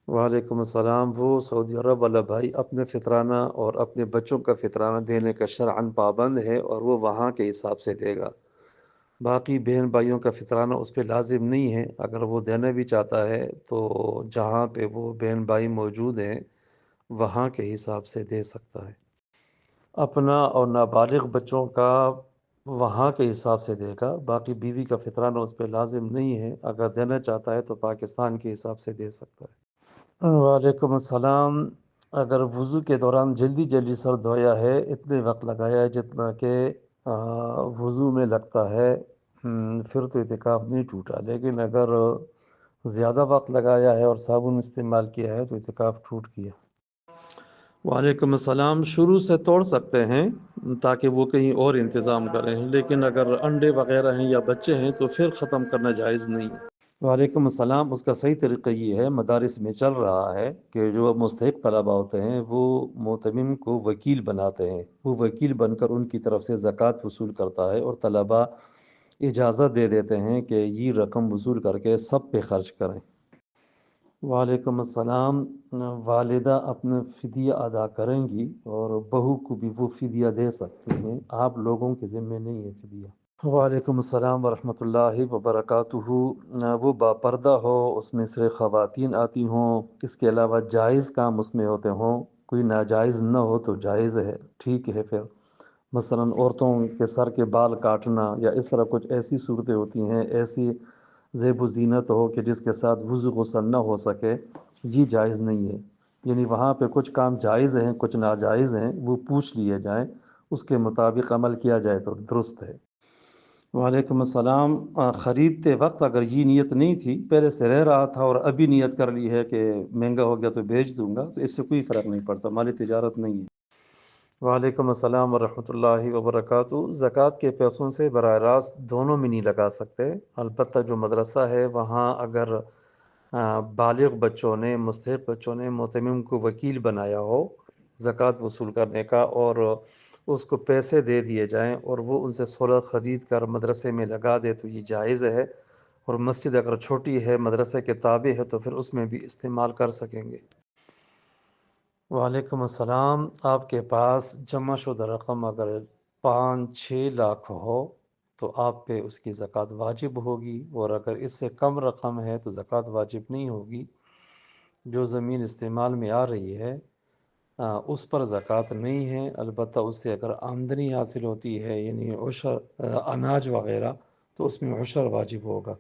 وعلیکم السلام۔ وہ سعودی عرب والا بھائی اپنے فطرانہ اور اپنے بچوں کا فطرانہ دینے کا شرعاً پابند ہے، اور وہ وہاں کے حساب سے دے گا۔ باقی بہن بھائیوں کا فطرانہ اس پہ لازم نہیں ہے، اگر وہ دینا بھی چاہتا ہے تو جہاں پہ وہ بہن بھائی موجود ہیں وہاں کے حساب سے دے سکتا ہے۔ اپنا اور نابالغ بچوں کا وہاں کے حساب سے دے گا، باقی بیوی کا فطرانہ اس پہ لازم نہیں ہے، اگر دینا چاہتا ہے تو پاکستان کے حساب سے دے سکتا ہے۔ وعلیکم السلام۔ اگر وضو کے دوران جلدی جلدی سر دھویا ہے، اتنے وقت لگایا ہے جتنا کہ وضو میں لگتا ہے، پھر تو اعتکاف نہیں ٹوٹا، لیکن اگر زیادہ وقت لگایا ہے اور صابن استعمال کیا ہے تو اعتکاف ٹوٹ گیا۔ وعلیکم السلام۔ شروع سے توڑ سکتے ہیں تاکہ وہ کہیں اور انتظام کریں، لیکن اگر انڈے وغیرہ ہیں یا بچے ہیں تو پھر ختم کرنا جائز نہیں ہے۔ وعلیکم السلام۔ اس کا صحیح طریقہ یہ ہے، مدارس میں چل رہا ہے کہ جو مستحق طلبہ ہوتے ہیں وہ معتمم کو وکیل بناتے ہیں، وہ وکیل بن کر ان کی طرف سے زکوٰۃ وصول کرتا ہے، اور طلبہ اجازت دے دیتے ہیں کہ یہ رقم وصول کر کے سب پہ خرچ کریں۔ وعلیکم السلام۔ والدہ اپنا فدیہ ادا کریں گی اور بہو کو بھی وہ فدیہ دے سکتے ہیں، آپ لوگوں کے ذمہ نہیں ہے فدیہ۔ وعلیکم السلام ورحمۃ اللہ وبرکاتہ۔ وہ باپردہ ہو، اس میں صرف خواتین آتی ہوں، اس کے علاوہ جائز کام اس میں ہوتے ہوں، کوئی ناجائز نہ ہو تو جائز ہے، ٹھیک ہے۔ پھر مثلا عورتوں کے سر کے بال کاٹنا یا اس طرح کچھ ایسی صورتیں ہوتی ہیں، ایسی زیب و زینت ہو کہ جس کے ساتھ وضو غسل نہ ہو سکے، یہ جائز نہیں ہے۔ یعنی وہاں پہ کچھ کام جائز ہیں، کچھ ناجائز ہیں، وہ پوچھ لیے جائیں، اس کے مطابق عمل کیا جائے تو درست ہے۔ وعلیکم السلام۔ خریدتے وقت اگر یہ نیت نہیں تھی، پہلے سے رہ رہا تھا اور ابھی نیت کر لی ہے کہ مہنگا ہو گیا تو بیچ دوں گا، تو اس سے کوئی فرق نہیں پڑتا، مالی تجارت نہیں ہے۔ وعلیکم السلام ورحمۃ اللہ وبرکاتہ۔ زکوٰۃ کے پیسوں سے براہ راست دونوں میں نہیں لگا سکتے، البتہ جو مدرسہ ہے وہاں اگر بالغ بچوں نے، مستحق بچوں نے معتمم کو وکیل بنایا ہو زکوٰۃ وصول کرنے کا، اور اس کو پیسے دے دیے جائیں اور وہ ان سے سولر خرید کر مدرسے میں لگا دے تو یہ جائز ہے، اور مسجد اگر چھوٹی ہے، مدرسے کے تابع ہے، تو پھر اس میں بھی استعمال کر سکیں گے۔ وعلیکم السلام۔ آپ کے پاس جمع شدہ رقم اگر 5-6 لاکھ ہو تو آپ پہ اس کی زکوٰۃ واجب ہوگی، اور اگر اس سے کم رقم ہے تو زکوٰۃ واجب نہیں ہوگی۔ جو زمین استعمال میں آ رہی ہے اس پر زکوٰۃ نہیں ہے، البتہ اس سے اگر آمدنی حاصل ہوتی ہے، یعنی عشر اناج وغیرہ، تو اس میں عشر واجب ہوگا۔